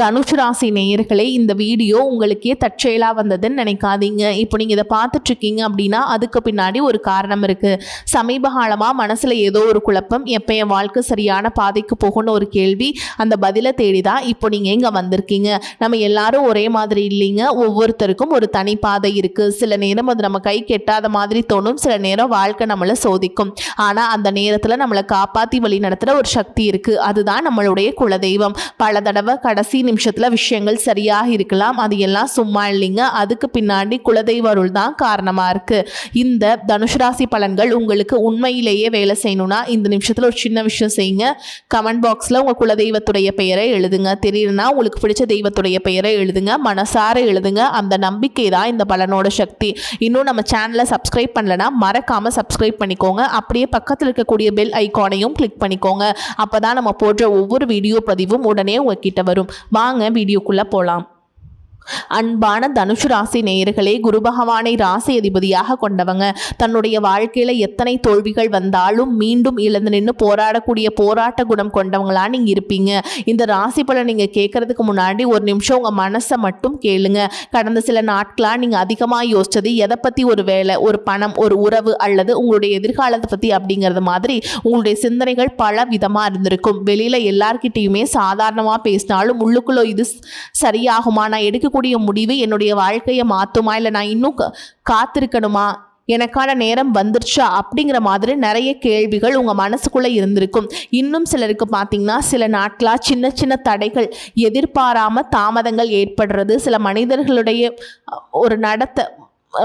தனுஷ் ராசி நேயர்களே, இந்த வீடியோ உங்களுக்கே தற்செயலாக வந்ததுன்னு நினைக்காதீங்க. இப்போ நீங்கள் இதை பார்த்துட்ருக்கீங்க அப்படின்னா அதுக்கு பின்னாடி ஒரு காரணம் இருக்குது. சமீப காலமாக மனசில் ஏதோ ஒரு குழப்பம், எப்போ என் வாழ்க்கை சரியான பாதைக்கு போகணும்னு ஒரு கேள்வி, அந்த பதிலை தேடி தான் இப்போ நீங்கள் இங்கே வந்திருக்கீங்க. நம்ம எல்லாரும் ஒரே மாதிரி இல்லைங்க. ஒவ்வொருத்தருக்கும் ஒரு தனி பாதை இருக்குது. சில நேரம் அது நம்ம கை கெட்டாத மாதிரி தோணும், சில நேரம் வாழ்க்கை நம்மளை சோதிக்கும். ஆனால் அந்த நேரத்தில் நம்மளை காப்பாற்றி வழி நடத்துகிற ஒரு சக்தி இருக்குது. அதுதான் நம்மளுடைய குலதெய்வம். பல தடவை கடைசி நிமிஷத்துல விஷயங்கள் சரியாக இருக்கலாம், அது எல்லாம் சும்மா இல்லைங்க. அதுக்கு பின்னாடி குலதெய்வ அருள் தான் காரணமா இருக்கு. இந்த தனுஷ் ராசி பலன்கள் உங்களுக்கு உண்மையிலேயே வேலை செய்யணும்னா இந்த நிமிஷத்துல ஒரு சின்ன விஷயம் செய்யுங்க. கமெண்ட் பாக்ஸ்ல உங்க குலதெய்வத்துடைய பெயரை எழுதுங்க. தெரியலனா உங்களுக்கு பிடிச்ச தெய்வத்துடைய பெயரை எழுதுங்க. மனசார எழுதுங்க. அந்த நம்பிக்கை தான் இந்த பலனோட சக்தி. இன்னும் நம்ம சேனலை சப்ஸ்கிரைப் பண்ணலனா மறக்காம சப்ஸ்கிரைப் பண்ணிக்கோங்க. அப்படியே பக்கத்தில் இருக்கக்கூடிய பெல் ஐகானையும் கிளிக் பண்ணிக்கோங்க. அப்பதான் நம்ம போடுற ஒவ்வொரு வீடியோ பதிவும் உடனே உங்ககிட்ட வரும். வாங்க வீடியோக்குள்ள போலாம். அன்பான தனுஷ் ராசி நேயர்களே, குரு பகவானை ராசி அதிபதியாக கொண்டவங்க. தன்னுடைய வாழ்க்கையில எத்தனை தோல்விகள் வந்தாலும் மீண்டும் இழந்து நின்று போராடக்கூடிய போராட்ட குணம் கொண்டவங்களா நீங்க இருப்பீங்க. இந்த ராசி பலன் நீங்க கேட்கறதுக்கு முன்னாடி ஒரு நிமிஷம் உங்க மனசை மட்டும் கேளுங்க. கடந்த சில நாட்களா நீங்க அதிகமாக யோசிச்சது எதை பத்தி? ஒரு வேலை, ஒரு பணம், ஒரு உறவு அல்லது உங்களுடைய எதிர்காலத்தை பத்தி அப்படிங்கிறது மாதிரி உங்களுடைய சிந்தனைகள் பல விதமா இருந்திருக்கும். வெளியில எல்லார்கிட்டையுமே சாதாரணமா பேசினாலும் உள்ளுக்குள்ள இது சரியாகுமா, நான் எடுக்க கூடிய முடிவு என்னுடைய வாழ்க்கையை மாத்துமா, இல்லை நான் இன்னும் காத்திருக்கணுமா, எனக்கான நேரம் வந்துருச்சா அப்படிங்கிற மாதிரி நிறைய கேள்விகள் உங்கள் மனசுக்குள்ளே இருந்திருக்கும். இன்னும் சிலருக்கு பார்த்தீங்கன்னா சில நாட்களாக சின்ன சின்ன தடைகள், எதிர்பாராம தாமதங்கள் ஏற்படுறது, சில மனிதர்களுடைய ஒரு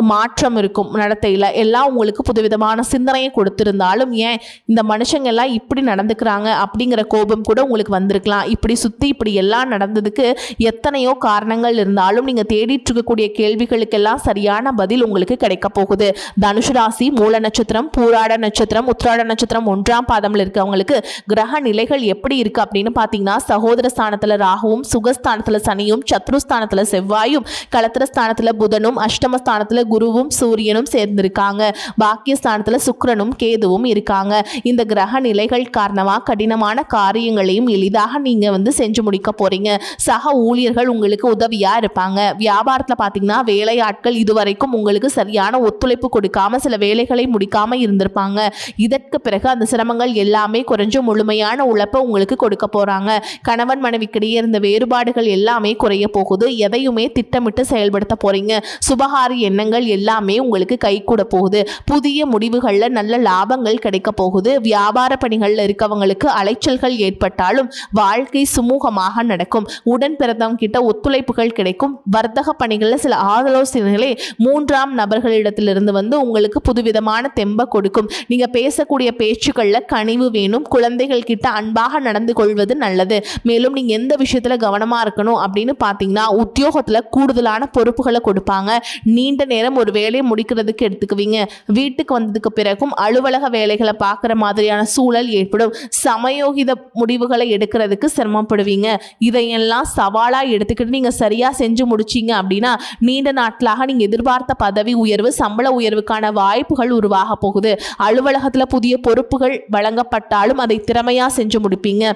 மாற்றம் இருக்கும் நடத்தையில், எல்லாம் உங்களுக்கு புதுவிதமான சிந்தனையை கொடுத்திருந்தாலும் ஏன் இந்த மனுஷங்க எல்லாம் இப்படி நடந்துக்கிறாங்க அப்படிங்கிற கோபம் கூட உங்களுக்கு வந்திருக்கலாம். இப்படி சுற்றி இப்படி எல்லாம் நடந்ததுக்கு எத்தனையோ காரணங்கள் இருந்தாலும் நீங்கள் தேடிட்டு இருக்கக்கூடிய கேள்விகளுக்கெல்லாம் சரியான பதில் உங்களுக்கு கிடைக்க போகுது. தனுஷ் ராசி மூல நட்சத்திரம், பூராட நட்சத்திரம், உத்திராட நட்சத்திரம் 1ஆம் பாதம்ல இருக்கவங்களுக்கு கிரக நிலைகள் எப்படி இருக்கு அப்படின்னு பார்த்தீங்கன்னா, சகோதர ஸ்தானத்தில் ராகுவும், சுகஸ்தானத்தில் சனியும், சத்ருஸ்தானத்தில் செவ்வாயும், களத்திரஸ்தானத்தில் புதனும், அஷ்டமஸ்தானத்தில் குருவும் சூரியனும் சேர்ந்திருக்காங்க. பாக்கியஸ்தானத்துல சுக்கிரனும் கேதுவும் இருக்காங்க. இந்த கிரக நிலைகள் காரணமா கடினமான காரியங்களையும் எளிதாக நீங்க செஞ்சு முடிக்க போறீங்க. சக ஊழியர்கள் உங்களுக்கு உதவியா இருப்பாங்க. வியாபாரத்துல பாத்தீங்கன்னா வேலையாட்கள் இதுவரைக்கும் உங்களுக்கு சரியான ஒத்துழைப்பு கொடுக்காம சில வேலைகளை முடிக்காம இருந்திருப்பாங்க. இதற்கு பிறகு அந்த சிரமங்கள் எல்லாமே குறைஞ்சு முழுமையான உழைப்பை உங்களுக்கு கொடுக்க போறாங்க. கணவன் மனைவிக்கிடையே இருந்த வேறுபாடுகள் எல்லாமே குறைய போகுது. எதையுமே திட்டமிட்டு செயல்படுத்த போறீங்க. சுபகாரி எண்ணங்கள் எல்லாமே உங்களுக்கு கை கூட போகுது. புதிய முடிவுகள்ல நல்ல லாபங்கள் கிடைக்க போகுது. வியாபார பணிகள்ல இருக்கவங்களுக்கு அலைச்சல்கள் ஏற்பட்டாலும் வாழ்க்கை சுமூகமாக நடக்கும். உடன் பிறந்தவங்க கிட்ட ஒத்துழைப்புகள் கிடைக்கும். வர்த்தக பணிகள்ல சில ஆலோசனைகளை 3ஆம் நபர்களிடத்திலிருந்து உங்களுக்கு புதுவிதமான தெம்ப கொடுக்கும். நீங்க பேசக்கூடிய பேச்சுக்கள்ல கனிவு வேணும். குழந்தைகள் கிட்ட அன்பாக நடந்து கொள்வது நல்லது. மேலும் நீங்க எந்த விஷயத்துல கவனமா இருக்கணும் அப்படின்னு பாத்தீங்கன்னா, உத்தியோகத்துல கூடுதலான பொறுப்புகளை கொடுப்பாங்க. நீண்ட நேரம் ஒரு வேலையை முடிக்கிறதுக்கு எடுத்துக்குவீங்க. வீட்டுக்கு வந்ததுக்கு பிறகும் அலுவலக வேலைகளை பார்க்குற மாதிரியான சூழல் ஏற்படும். சமயோகித முடிவுகளை எடுக்கிறதுக்கு சிரமப்படுவீங்க. இதையெல்லாம் சவாலா எடுத்துக்கிட்டு நீங்க சரியா செஞ்சு முடிச்சீங்க அப்படின்னா நீண்ட நாட்களாக நீங்க எதிர்பார்த்த பதவி உயர்வு, சம்பள உயர்வுக்கான வாய்ப்புகள் உருவாக போகுது. அலுவலகத்துல புதிய பொறுப்புகள் வழங்கப்பட்டாலும் அதை திறமையா செஞ்சு முடிப்பீங்க.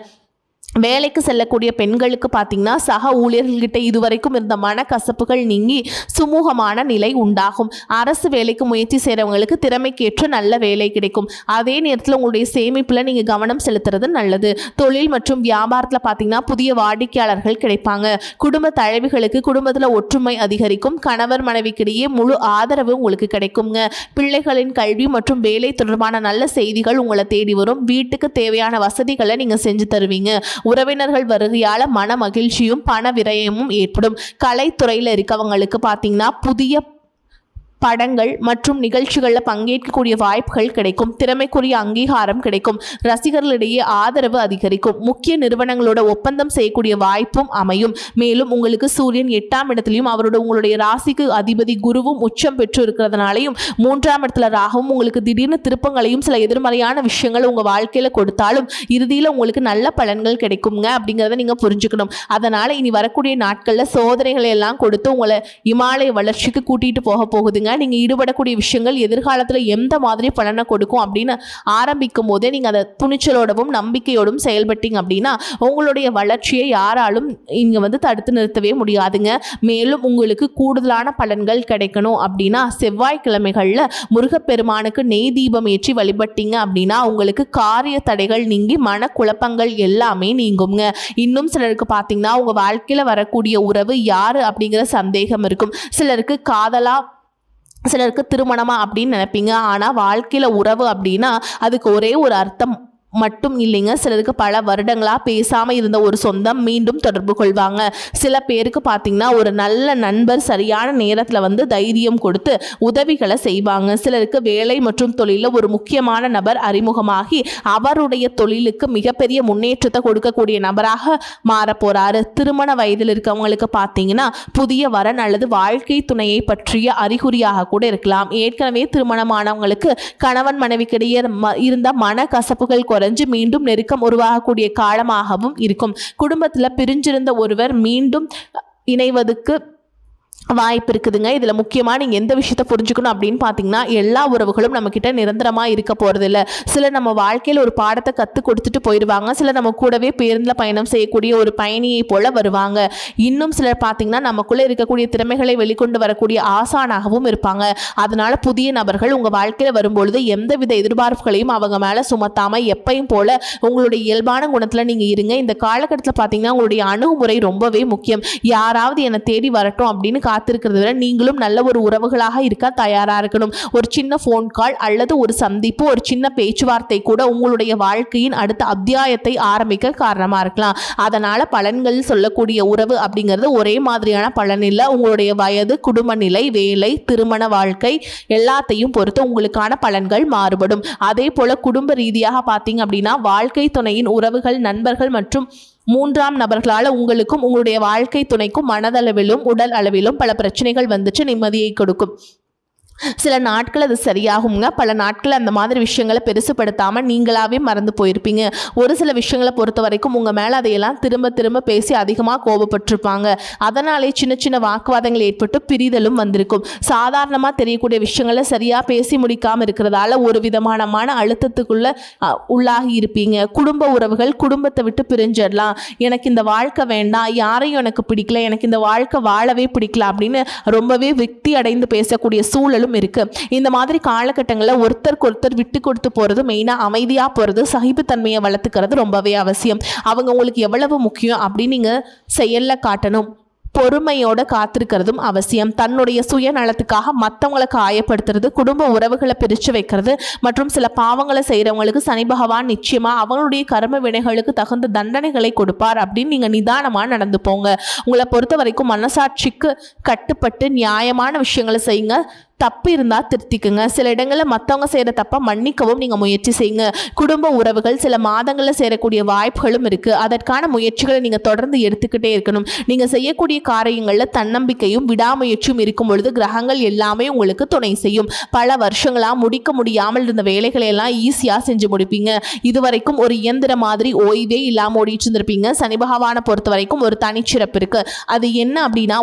வேலைக்கு செல்லக்கூடிய பெண்களுக்கு பார்த்தீங்கன்னா சக ஊழியர்கள்கிட்ட இதுவரைக்கும் இருந்த மனக்கசப்புகள் நீங்கி சுமூகமான நிலை உண்டாகும். அரசு வேலைக்கு முயற்சி செய்கிறவங்களுக்கு திறமைக்கேற்ற நல்ல வேலை கிடைக்கும். அதே நேரத்தில் உங்களுடைய சேமிப்பில் நீங்கள் கவனம் செலுத்துறது நல்லது. தொழில் மற்றும் வியாபாரத்தில் பார்த்தீங்கன்னா புதிய வாடிக்கையாளர்கள் கிடைப்பாங்க. குடும்ப தலைவிகளுக்கு குடும்பத்தில் ஒற்றுமை அதிகரிக்கும். கணவர் மனைவிக்கிடையே முழு ஆதரவு உங்களுக்கு கிடைக்குங்க. பிள்ளைகளின் கல்வி மற்றும் வேலை தொடர்பான நல்ல செய்திகள் உங்களை தேடி வரும். வீட்டுக்கு தேவையான வசதிகளை நீங்கள் செஞ்சு தருவீங்க. உறவினர்கள் வருகையால மன மகிழ்ச்சியும் பண விரயமும் ஏற்படும். கலைத்துறையில் இருக்கவங்களுக்கு பார்த்தீங்கன்னா புதிய படங்கள் மற்றும் நிகழ்ச்சிகளில் பங்கேற்கக்கூடிய வாய்ப்புகள் கிடைக்கும். திறமைக்குரிய அங்கீகாரம் கிடைக்கும். ரசிகர்களிடையே ஆதரவு அதிகரிக்கும். முக்கிய நிறுவனங்களோட ஒப்பந்தம் செய்யக்கூடிய வாய்ப்பும் அமையும். மேலும் உங்களுக்கு சூரியன் 8ஆம் இடத்திலையும் உங்களுடைய ராசிக்கு அதிபதி குருவும் உச்சம் பெற்று இருக்கிறதுனாலையும் 3ஆம் இடத்துல ராகவும் உங்களுக்கு திடீர்னு திருப்பங்களையும் சில எதிர்மறையான விஷயங்கள் உங்க வாழ்க்கையில கொடுத்தாலும் இறுதியில் உங்களுக்கு நல்ல பலன்கள் கிடைக்குங்க அப்படிங்கிறத நீங்க புரிஞ்சுக்கணும். அதனால இனி வரக்கூடிய நாட்கள்ல சோதனைகளை எல்லாம் கொடுத்து உங்களை இமாலய வளர்ச்சிக்கு கூட்டிட்டு போக போகுதுங்க. நீங்கள் ஈடுபடக்கூடிய விஷயங்கள் எதிர்காலத்தில் எந்த மாதிரி பலனை கொடுக்கும் அப்படின்னு ஆரம்பிக்கும் போதே நீங்கள் அதை துணிச்சலோடவும் நம்பிக்கையோடும் செயல்பட்டீங்க அப்படின்னா உங்களுடைய வளர்ச்சியை யாராலும் இங்கே தடுத்து நிறுத்தவே முடியாதுங்க. மேலும் உங்களுக்கு கூடுதலான பலன்கள் கிடைக்கணும் அப்படின்னா செவ்வாய்க்கிழமைகளில் முருகப்பெருமானுக்கு நெய் தீபம் ஏற்றி வழிபட்டீங்க அப்படின்னா உங்களுக்கு காரிய தடைகள் நீங்கி மனக்குழப்பங்கள் எல்லாமே நீங்குங்க. இன்னும் சிலருக்கு பார்த்தீங்கன்னா உங்கள் வாழ்க்கையில் வரக்கூடிய உறவு யாரு அப்படிங்கிற சந்தேகம் இருக்கும். சிலருக்கு காதலா, சிலருக்கு திருமணமா அப்படின்னு நினைப்பீங்க. ஆனால் வாழ்க்கையில் உறவு அப்படின்னா அதுக்கு ஒரே ஒரு அர்த்தம் மட்டும் இல்லைங்க. சிலருக்கு பல வருடங்களாக பேசாமல் இருந்த ஒரு சொந்தம் மீண்டும் தொடர்பு கொள்வாங்க. சில பேருக்கு பார்த்தீங்கன்னா ஒரு நல்ல நண்பர் சரியான நேரத்தில் தைரியம் கொடுத்து உதவிகளை செய்வாங்க. சிலருக்கு வேலை மற்றும் தொழிலில் ஒரு முக்கியமான நபர் அறிமுகமாகி அவருடைய தொழிலுக்கு மிகப்பெரிய முன்னேற்றத்தை கொடுக்கக்கூடிய நபராக மாறப்போறாரு. திருமண வயதில் இருக்கவங்களுக்கு பார்த்தீங்கன்னா புதிய வரன் அல்லது வாழ்க்கை துணையை பற்றிய அறிகுறியாக கூட இருக்கலாம். ஏற்கனவே திருமணமானவங்களுக்கு கணவன் மனைவிக்கிடையே இருந்த மன கசப்புகள் குறைஞ்சு மீண்டும் நெருக்கம் உருவாகக்கூடிய காலமாகவும் இருக்கும். குடும்பத்தில் பிரிஞ்சிருந்த ஒருவர் மீண்டும் இணைவதற்கு வாய்ப்பு இருக்குதுங்க. இதில் முக்கியமாக நீங்கள் எந்த விஷயத்தை புரிஞ்சுக்கணும் அப்படின்னு பார்த்தீங்கன்னா எல்லா உறவுகளும் நம்மக்கிட்ட நிரந்தரமாக இருக்க போகிறதில்ல. சிலர் நம்ம வாழ்க்கையில் ஒரு பாடத்தை கற்றுக் கொடுத்துட்டு போயிடுவாங்க. சிலர் நம்ம கூடவே பேருந்தில் பயணம் செய்யக்கூடிய ஒரு பயணியை போல வருவாங்க. இன்னும் சிலர் பார்த்தீங்கன்னா நமக்குள்ளே இருக்கக்கூடிய திறமைகளை வெளிக்கொண்டு வரக்கூடிய ஆசானாகவும் இருப்பாங்க. அதனால் புதிய நபர்கள் உங்கள் வாழ்க்கையில் வரும்பொழுது எந்தவித எதிர்பார்ப்புகளையும் அவங்க மேலே சுமத்தாமல் எப்பையும் போல உங்களுடைய இயல்பான குணத்தில் நீங்கள் இருங்க. இந்த காலகட்டத்தில் பார்த்தீங்கன்னா உங்களுடைய அணுகுமுறை ரொம்பவே முக்கியம். யாராவது என்னை தேடி வரட்டும் அப்படின்னு காத்திருக்கிறத விட நீங்களும் நல்ல ஒரு உறவுகளாக இருக்க தயாரா இருக்கணும். ஒரு சின்ன ஃபோன் கால் அல்லது ஒரு சந்திப்பு, ஒரு சின்ன பேச்சுவார்த்தை கூட உங்களுடைய வாழ்க்கையின் அடுத்த அத்தியாயத்தை ஆரம்பிக்க காரணமா இருக்கலாம். அதனால பலன்கள் சொல்லக்கூடிய உறவு அப்படிங்கிறது ஒரே மாதிரியான பலன் இல்லை. உங்களுடைய வயது, குடும்ப நிலை, வேலை, திருமண வாழ்க்கை எல்லாத்தையும் பொறுத்து உங்களுக்கான பலன்கள் மாறுபடும். அதே போல குடும்ப ரீதியாக பார்த்தீங்க அப்படின்னா வாழ்க்கை துணையின் உறவுகள், நண்பர்கள் மற்றும் மூன்றாம் நபர்களால் உங்களுக்கும் உங்களுடைய வாழ்க்கை துணைக்கும் மனதளவிலும் உடல் அளவிலும் பல பிரச்சனைகள் வந்துச்சு நிம்மதியை கொடுக்கும். சில நாட்கள் அது சரியாகுங்க. பல நாட்கள் அந்த மாதிரி விஷயங்களை பெருசுப்படுத்தாமல் நீங்களாவே மறந்து போயிருப்பீங்க. ஒரு சில விஷயங்களை பொறுத்த வரைக்கும் உங்கள் மேலே அதையெல்லாம் திரும்ப திரும்ப பேசி அதிகமாக கோபப்பட்டிருப்பாங்க. அதனாலே சின்ன சின்ன வாக்குவாதங்கள் ஏற்பட்டு பிரிதலும் வந்திருக்கும். சாதாரணமாக தெரியக்கூடிய விஷயங்களை சரியாக பேசி முடிக்காமல் இருக்கிறதால ஒரு விதமான மன அழுத்தத்துக்குள்ளே உள்ளாகி இருப்பீங்க. குடும்ப உறவுகள் குடும்பத்தை விட்டு பிரிஞ்சிடலாம், எனக்கு இந்த வாழ்க்கை வேண்டாம், யாரையும் எனக்கு பிடிக்கல, எனக்கு இந்த வாழ்க்கை வாழவே பிடிக்கல அப்படின்னு ரொம்பவே விக்தி அடைந்து பேசக்கூடிய சூழலும் இருக்கு. இந்த மாதிரி காலகட்டங்களில் ஒருத்தருக்கு ஒருத்தர் விட்டு கொடுத்து போறது, மெயினா அமைதியா போறது, சகிப்புத்தன்மையை வளர்த்துக்கிறது ரொம்பவே அவசியம். அவங்க உங்களுக்கு எவ்வளவு முக்கியம் அப்படின்னு நீங்க செயல்ல காட்டணும். பொறுமையோட காத்திருக்கிறதும் அவசியம். தன்னுடைய சுயநலத்துக்காக மற்றவங்களை காயப்படுத்துறது, குடும்ப உறவுகளை பிரித்து வைக்கிறது மற்றும் சில பாவங்களை செய்கிறவங்களுக்கு சனி பகவான் நிச்சயமாக அவங்களுடைய கர்ம வினைகளுக்கு தகுந்த தண்டனைகளை கொடுப்பார் அப்படின்னு நீங்கள் நிதானமாக நடந்து போங்க. உங்களை பொறுத்த வரைக்கும் மனசாட்சிக்கு கட்டுப்பட்டு நியாயமான விஷயங்களை செய்யுங்க. தப்பு இருந்தால் திருத்திக்குங்க. சில இடங்களில் மற்றவங்க செய்கிற தப்பை மன்னிக்கவும் நீங்கள் முயற்சி செய்யுங்க. குடும்ப உறவுகள் சில மாதங்களில் சேரக்கூடிய வாய்ப்புகளும் இருக்குது. அதற்கான முயற்சிகளை நீங்கள் தொடர்ந்து எடுத்துக்கிட்டே இருக்கணும். நீங்கள் செய்யக்கூடிய காரியங்களில் தன்னம்பிக்கையும் விடாமுயற்சியும் இருக்கும் பொழுது கிரகங்கள் எல்லாமே உங்களுக்கு துணை செய்யும். பல வருஷங்களாக முடிக்க முடியாமல் இருந்த வேலைகளை எல்லாம் ஈஸியாக செஞ்சு முடிப்பீங்க. இதுவரைக்கும் ஒரு இயந்திர மாதிரி ஓய்வே இல்லாமல் ஓடிட்டு இருந்திருப்பீங்க. சனி பகவானை பொறுத்த வரைக்கும் ஒரு தனிச்சிறப்பு இருக்குது. அது என்ன அப்படின்னா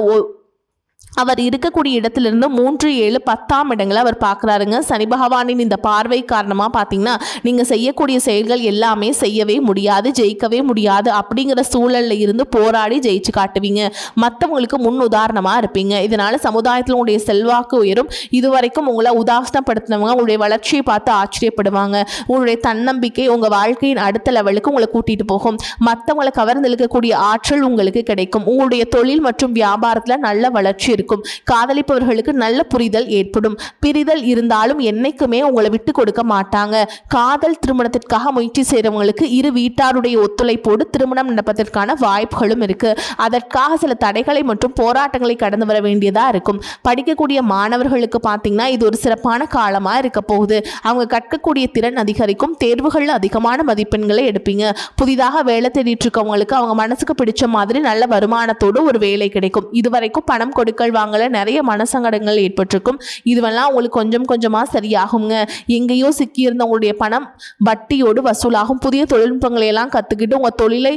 அவர் இருக்கக்கூடிய இடத்திலிருந்து 3, 7, 10ஆம் இடங்களை அவர் பார்க்குறாருங்க. சனி பகவானின் இந்த பார்வை காரணமாக பார்த்தீங்கன்னா நீங்கள் செய்யக்கூடிய செயல்கள் எல்லாமே செய்யவே முடியாது, ஜெயிக்கவே முடியாது அப்படிங்கிற சூழலில் இருந்து போராடி ஜெயிச்சு காட்டுவீங்க. மற்றவங்களுக்கு முன் உதாரணமாக இருப்பீங்க. இதனால் சமுதாயத்தில் உங்களுடைய செல்வாக்கு உயரும். இதுவரைக்கும் உங்களை உதாசனப்படுத்தினவங்க உங்களுடைய வளர்ச்சியை பார்த்து ஆச்சரியப்படுவாங்க. உங்களுடைய தன்னம்பிக்கை உங்கள் வாழ்க்கையின் அடுத்த லெவலுக்கு உங்களை கூட்டிகிட்டு போகும். மற்றவங்களை கவர்ந்து இழுக்கக்கூடிய ஆற்றல் உங்களுக்கு கிடைக்கும். உங்களுடைய தொழில் மற்றும் வியாபாரத்தில் நல்ல வளர்ச்சி இருக்கும். காதலிப்பவர்களுக்கு நல்ல புரிதல் ஏற்படும். பிரிதல் இருந்தாலும் என்னைக்குமே உங்களை விட்டு கொடுக்க மாட்டாங்க. காதல் திருமணத்திற்காக முயற்சி செய்கிறவங்களுக்கு இரு வீட்டாருடைய ஒத்துழைப்போடு திருமணம் நடப்பதற்கான வாய்ப்புகளும் இருக்கு. அதற்காக சில தடைகளை மற்றும் போராட்டங்களை கடந்து வர வேண்டியதா இருக்கும். படிக்கக்கூடிய மாணவர்களுக்கு பார்த்தீங்கன்னா இது ஒரு சிறப்பான காலமா இருக்க போகுது. அவங்க கற்கக்கூடிய திறன் அதிகரிக்கும். தேர்வுகளில் அதிகமான மதிப்பெண்களை எடுப்பீங்க. புதிதாக வேலை தேடிட்டு இருக்கவங்களுக்கு அவங்க மனசுக்கு பிடிச்ச மாதிரி நல்ல வருமானத்தோடு ஒரு வேலை கிடைக்கும். இதுவரைக்கும் பணம் கொடுக்கல் வாங்கல நிறைய மனசங்கடங்கள் ஏற்பட்டிருக்கும். இதுவெல்லாம் உங்களுக்கு கொஞ்சம் கொஞ்சமாக சரியாகுங்க. எங்கேயோ சிக்கியிருந்த உங்களுடைய பணம் வட்டியோடு வசூலாகும். புதிய தொழில்நுட்பங்களை எல்லாம் கற்றுக்கிட்டு உங்கள் தொழிலை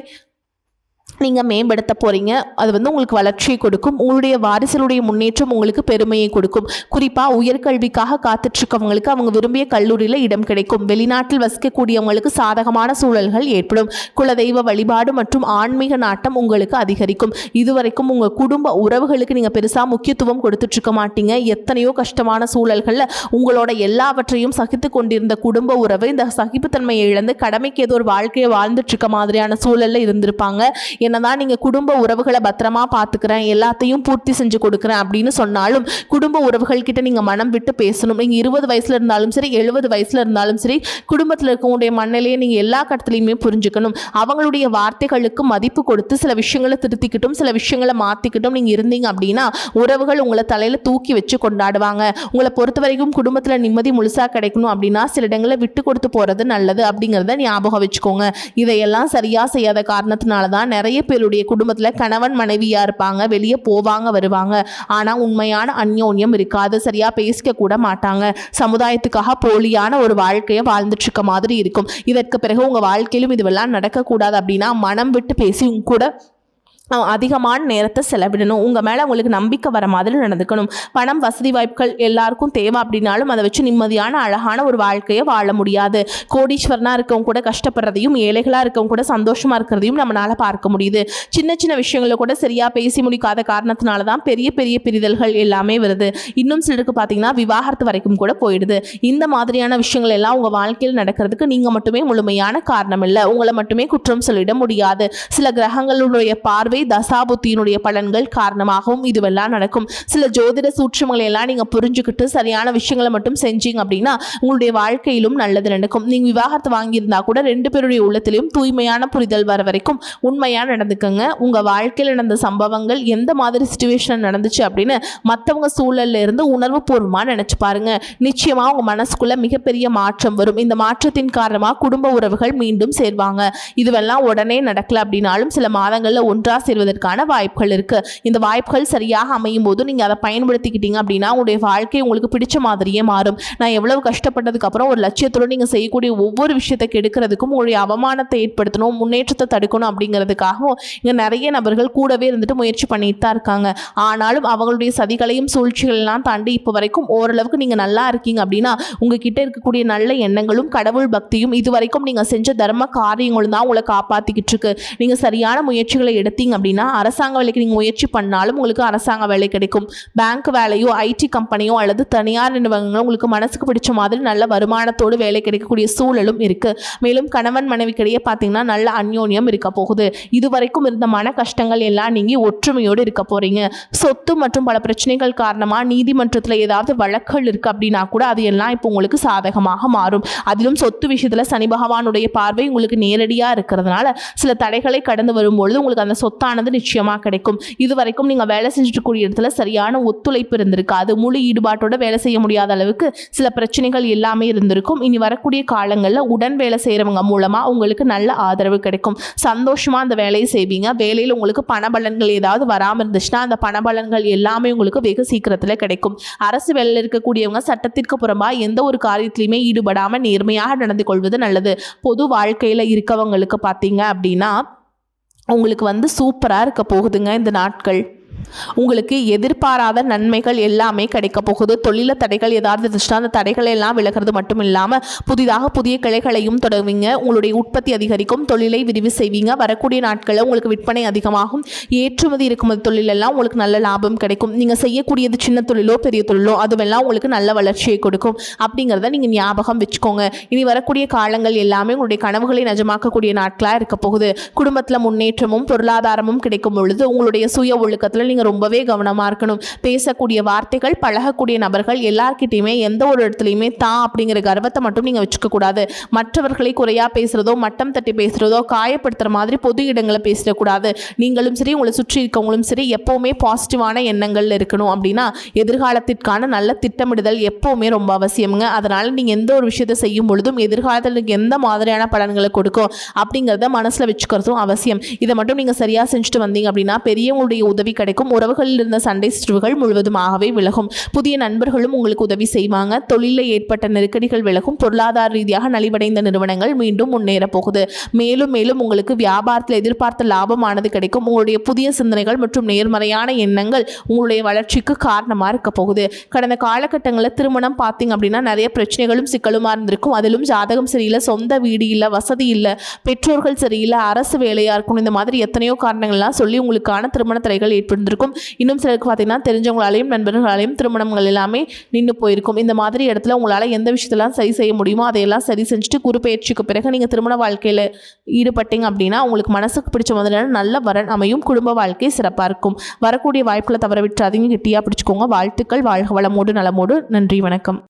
நீங்கள் மேம்படுத்த போகிறீங்க. அது வந்து உங்களுக்கு வளர்ச்சியை கொடுக்கும். உங்களுடைய வாரிசுகளுடைய முன்னேற்றம் உங்களுக்கு பெருமையை கொடுக்கும். குறிப்பாக உயர்கல்விக்காக காத்துட்ருக்கவங்களுக்கு அவங்க விரும்பிய கல்லூரியில் இடம் கிடைக்கும். வெளிநாட்டில் வசிக்கக்கூடியவங்களுக்கு சாதகமான சூழல்கள் ஏற்படும். குலதெய்வ வழிபாடு மற்றும் ஆன்மீக நாட்டம் உங்களுக்கு அதிகரிக்கும். இதுவரைக்கும் உங்கள் குடும்ப உறவுகளுக்கு நீங்கள் பெருசாக முக்கியத்துவம் கொடுத்துட்ருக்க மாட்டீங்க. எத்தனையோ கஷ்டமான சூழல்களில் உங்களோட எல்லாவற்றையும் சகித்து கொண்டிருந்த குடும்ப உறவு இந்த சகிப்புத்தன்மையை இழந்து கடமைக்கு ஏதோ ஒரு வாழ்க்கையை வாழ்ந்துட்டுருக்க மாதிரியான சூழலில் இருந்திருப்பாங்க. என்னதான் நீங்கள் குடும்ப உறவுகளை பத்திரமா பார்த்துக்கிறேன், எல்லாத்தையும் பூர்த்தி செஞ்சு கொடுக்குறேன் அப்படின்னு சொன்னாலும் குடும்ப உறவுகள் கிட்ட நீங்கள் மனம் விட்டு பேசணும். நீங்கள் 20 வயசில் இருந்தாலும் சரி, 70 வயசில் இருந்தாலும் சரி, குடும்பத்தில் இருக்கவங்களுடைய மண்ணிலேயே நீங்கள் எல்லா கட்டத்துலையுமே புரிஞ்சுக்கணும். அவங்களுடைய வார்த்தைகளுக்கு மதிப்பு கொடுத்து சில விஷயங்களை திருத்திக்கிட்டும் சில விஷயங்களை மாற்றிக்கிட்டும் நீங்கள் இருந்தீங்க அப்படின்னா உறவுகள் உங்களை தலையில் தூக்கி வச்சு கொண்டாடுவாங்க. உங்களை பொறுத்த வரைக்கும் குடும்பத்தில் நிம்மதி முழுசாக கிடைக்கணும் அப்படின்னா சில இடங்களில் விட்டு கொடுத்து போகிறது நல்லது அப்படிங்கிறத ஞாபகம் வச்சுக்கோங்க. இதையெல்லாம் சரியாக செய்யாத காரணத்தினால தான் நிறைய பேருடைய குடும்பத்தில் கணவன் மனைவியாக இருப்பாங்க, வெளியே போவாங்க வருவாங்க, ஆனால் உண்மையான அந்யோன்யம் இருக்காது. சரியாக பேசிக்க கூட மாட்டாங்க. சமுதாயத்துக்காக போலியான ஒரு வாழ்க்கையை வாழ்ந்துட்டு இருக்க மாதிரி இருக்கும். இதற்கு பிறகு உங்கள் வாழ்க்கையிலும் இதுவெல்லாம் நடக்கக்கூடாது அப்படின்னா மனம் விட்டு பேசி உங்க கூட அதிகமான நேரத்தை செலவிடணும். உங்கள் மேலே உங்களுக்கு நம்பிக்கை வர மாதிரி நடந்துக்கணும். பணம் வசதி வாய்ப்புகள் எல்லாருக்கும் தேவை அப்படின்னாலும் அதை வச்சு நிம்மதியான அழகான ஒரு வாழ்க்கையை வாழ முடியாது. கோடீஸ்வரனாக இருக்கவங்க கூட கஷ்டப்படுறதையும் ஏழைகளாக இருக்கவங்க கூட சந்தோஷமாக இருக்கிறதையும் நம்மளால் பார்க்க முடியுது. சின்ன சின்ன விஷயங்களை கூட சரியாக பேசி முடிக்காத காரணத்தினால தான் பெரிய பெரிய பிரிதல்கள் எல்லாமே வருது. இன்னும் சிலருக்கு பார்த்தீங்கன்னா விவாகரத்து வரைக்கும் கூட போயிடுது. இந்த மாதிரியான விஷயங்கள் எல்லாம் உங்கள் வாழ்க்கையில் நடக்கிறதுக்கு நீங்கள் மட்டுமே முழுமையான காரணம் இல்லை. உங்களை மட்டுமே குற்றம் சொல்லிட முடியாது. சில கிரகங்களுடைய பார்வை தசாபுத்தியினுடைய பலன்கள் காரணமாகவும் இதுவெல்லாம் நடக்கும். சில ஜோதிட சூட்சுமங்களை எல்லாம் நீங்க புரிஞ்சுக்கிட்டு சரியான விஷயங்களை மட்டும் செஞ்சீங்க அப்படின்னா உங்களுடைய வாழ்க்கையிலும் நல்லது நடக்கும். நீங்க விவாகரத்து வாங்கியிருந்தா கூட 2 பேருடைய உள்ளத்திலையும் தூய்மையான புரிதல் வர வரைக்கும் உண்மையா நடந்துக்கங்க. உங்க வாழ்க்கையில் நடந்த சம்பவங்கள் எந்த மாதிரி சிச்சுவேஷன் நடந்துச்சு அப்படின்னு மற்றவங்க சூழல்ல இருந்து உணர்வு பூர்வமா நினைச்சு பாருங்க. நிச்சயமா உங்க மனசுக்குள்ள மிகப்பெரிய மாற்றம் வரும். இந்த மாற்றத்தின் காரணமா குடும்ப உறவுகள் மீண்டும் சேர்வாங்க. இதுவெல்லாம் உடனே நடக்கல அப்படின்னாலும் சில மாதங்கள்ல ஒன்றா சேர்வதற்கான வாய்ப்புகள் இருக்கு. இந்த வாய்ப்புகள் சரியாக அமையும் போது நீங்க அதை பயன்படுத்திக்கிட்டீங்க அப்படின்னா உங்களுடைய வாழ்க்கை உங்களுக்கு பிடிச்ச மாதிரியே மாறும். நான் எவ்வளவு கஷ்டப்பட்டதுக்கு அப்புறம் ஒரு லட்சியத்தோடு நீங்க செய்யக்கூடிய ஒவ்வொரு விஷயத்தை கெடுக்கிறதுக்கும் உங்களுடைய அவமானத்தை ஏற்படுத்தணும், முன்னேற்றத்தை தடுக்கணும் அப்படிங்கிறதுக்காகவும் இங்க நிறைய நபர்கள் கூடவே இருந்துட்டு முயற்சி பண்ணிட்டு தான் இருக்காங்க. ஆனாலும் அவங்களுடைய சதிகளையும் சூழ்ச்சிகள் எல்லாம் தாண்டி இப்போ வரைக்கும் ஓரளவுக்கு நீங்க நல்லா இருக்கீங்க அப்படின்னா உங்ககிட்ட இருக்கக்கூடிய நல்ல எண்ணங்களும் கடவுள் பக்தியும் இதுவரைக்கும் நீங்க செஞ்ச தர்ம காரியங்களும் தான் உங்களை காப்பாத்திக்கிட்டு இருக்கு. நீங்க சரியான முயற்சிகளை எடுத்தீங்க அப்படின்னா அரசாங்க வேலைக்கு நீங்கள் முயற்சி பண்ணாலும் உங்களுக்கு அரசாங்க வேலை கிடைக்கும். பேங்க் வேலையோ ஐடி கம்பெனியோ அல்லது தனியார் நிறுவனங்களோ உங்களுக்கு மனசுக்கு பிடிச்ச மாதிரி நல்ல வருமானத்தோடு வேலை கிடைக்கக்கூடிய சூழலும் இருக்கு. மேலும் கணவன் மனைவிக்கிடையே பார்த்தீங்கன்னா நல்ல அந்யோன்யம் இருக்க போகுது. இதுவரைக்கும் இருந்த மன கஷ்டங்கள் எல்லாம் நீங்கி ஒற்றுமையோடு இருக்க போறீங்க. சொத்து மற்றும் பல பிரச்சனைகள் காரணமாக நீதிமன்றத்தில் ஏதாவது வழக்குகள் இருக்கு அப்படின்னா கூட அது எல்லாம் இப்போ உங்களுக்கு சாதகமாக மாறும். அதிலும் சொத்து விஷயத்தில் சனி பகவானுடைய பார்வை உங்களுக்கு நேரடியாக இருக்கிறதுனால சில தடைகளை கடந்து வரும்பொழுது உங்களுக்கு அந்த சொத்தானது நிச்சயமாக கிடைக்கும். இதுவரைக்கும் நீங்கள் வேலை செஞ்சுட்டு கூடிய இடத்துல சரியான ஒத்துழைப்பு இருந்திருக்காது. முழு ஈடுபாட்டோட வேலை செய்ய முடியாத அளவுக்கு சில பிரச்சனைகள் எல்லாமே இருந்திருக்கும். இனி வரக்கூடிய காலங்களில் உடன் வேலை செய்கிறவங்க மூலமாக உங்களுக்கு நல்ல ஆதரவு கிடைக்கும். சந்தோஷமாக அந்த வேலையை செய்வீங்க. வேலையில் உங்களுக்கு பணபலன்கள் ஏதாவது வராமல் இருந்துச்சுன்னா அந்த பணபலன்கள் எல்லாமே உங்களுக்கு வெகு சீக்கிரத்தில் கிடைக்கும். அரசு வேலையில் இருக்கக்கூடியவங்க சட்டத்திற்கு புறம்பாக எந்த ஒரு காரியத்திலையுமே ஈடுபடாமல் நேர்மையாக நடந்து கொள்வது நல்லது. பொது வாழ்க்கையில் இருக்கவங்களுக்கு பார்த்தீங்க அப்படின்னா உங்களுக்கு வந்து சூப்பராக இருக்க போகுதுங்க. இந்த நாட்கள் உங்களுக்கு எதிர்பாராத நன்மைகள் எல்லாமே கிடைக்க போகுது. தொழில தடைகள் ஏதாவது இருந்துச்சுன்னா அந்த தடைகளை எல்லாம் விலகிறது மட்டும் இல்லாமல் புதிதாக புதிய கிளைகளையும் தொடங்குவீங்க. உங்களுடைய உற்பத்தி அதிகரிக்கும், தொழிலை விரிவு செய்வீங்க. வரக்கூடிய நாட்களில் உங்களுக்கு விற்பனை அதிகமாகும். ஏற்றுமதி இருக்கும்போது தொழிலெல்லாம் உங்களுக்கு நல்ல லாபம் கிடைக்கும். நீங்கள் செய்யக்கூடியது சின்ன தொழிலோ பெரிய தொழிலோ அதுவெல்லாம் உங்களுக்கு நல்ல வளர்ச்சியை கொடுக்கும் அப்படிங்கிறத நீங்கள் ஞாபகம் வச்சுக்கோங்க. இனி வரக்கூடிய காலங்கள் எல்லாமே உங்களுடைய கனவுகளை நிஜமாக்கக்கூடிய நாட்களாக இருக்க போகுது. குடும்பத்தில் முன்னேற்றமும் பொருளாதாரமும் கிடைக்கும் பொழுது உங்களுடைய சுய ஒழுக்கத்தில் நீங்கள் ரொம்பவே கவனமாக இருக்கணும். பேசக்கூடிய வார்த்தைகள், பழகக்கூடிய நபர்கள் எல்லார்கிட்டையுமே எந்த ஒரு இடத்துலையுமே தான் அப்படிங்கிற கர்வத்தை மட்டும் நீங்கள் வச்சுக்க கூடாது. மற்றவர்களை குறையாக பேசுகிறதோ மட்டம் தட்டி பேசுகிறதோ காயப்படுத்துகிற மாதிரி பொது இடங்களை பேசிடக்கூடாது. நீங்களும் சரி உங்களை சுற்றி இருக்கவங்களும் சரி எப்போவுமே பாசிட்டிவான எண்ணங்கள் இருக்கணும். அப்படின்னா எதிர்காலத்திற்கான நல்ல திட்டமிடுதல் எப்போவுமே ரொம்ப அவசியமுங்க. அதனால் நீங்கள் எந்த ஒரு விஷயத்தை செய்யும் பொழுதும் எதிர்காலத்தில் எந்த மாதிரியான பலன்களை கொடுக்கும் அப்படிங்கிறத மனசில் வச்சுக்கிறதும் அவசியம். இதை மட்டும் நீங்கள் சரியாக செஞ்சுட்டு வந்தீங்க அப்படின்னா பெரியவங்களுடைய உதவி கிடைக்கும். இருக்கும். உறவுகளில் இருந்த சண்டை சிற்றுவுகள் முழுவதுமாகவே விலகும். புதிய நண்பர்களும் உங்களுக்கு உதவி செய்வாங்க. தொழிலில் ஏற்பட்ட நெருக்கடிகள் விலகும். பொருளாதார ரீதியாக நலிவடைந்த நிறுவனங்கள் மீண்டும் முன்னேற போகுது. மேலும் மேலும் உங்களுக்கு வியாபாரத்தில் எதிர்பார்த்த லாபமானது கிடைக்கும். உங்களுடைய புதிய சிந்தனைகள் மற்றும் நேர்மறையான எண்ணங்கள் உங்களுடைய வளர்ச்சிக்கு காரணமாக இருக்க போகுது. கடந்த காலகட்டங்களில் திருமணம் பார்த்தீங்க அப்படின்னா நிறைய பிரச்சனைகளும் சிக்கலுமா இருந்திருக்கும். அதிலும் ஜாதகம் சரியில்லை, சொந்த வீடு இல்லை, வசதி இல்லை, பெற்றோர்கள் சரியில்லை, அரசு வேலையாக இருக்கணும், இந்த மாதிரி எத்தனையோ காரணங்கள்லாம் சொல்லி உங்களுக்கான திருமண தடைகள் ஏற்பட்டிருக்கும். இன்னும் சிலருக்கு பார்த்தீங்கன்னா தெரிஞ்சவங்களாலையும் நண்பர்களாலையும் திருமணங்கள் எல்லாமே நின்று போயிருக்கும். இந்த மாதிரி இடத்துல உங்களால் எந்த விஷயத்தெல்லாம் சரி செய்ய முடியுமோ அதையெல்லாம் சரி செஞ்சுட்டு குரு பயிற்சிக்கு பிறகு நீங்கள் திருமண வாழ்க்கையில் ஈடுபட்டீங்க அப்படின்னா உங்களுக்கு மனசுக்கு பிடிச்ச மாதிரியான நல்ல வரன் அமையும். குடும்ப வாழ்க்கை சிறப்பாக இருக்கும். வரக்கூடிய வாய்ப்புகளை தவற விட்டுறாதீங்க, கெட்டியாக பிடிச்சிக்கோங்க. வாழ்த்துக்கள். வாழ்க வளமோடு நலமோடு. நன்றி, வணக்கம்.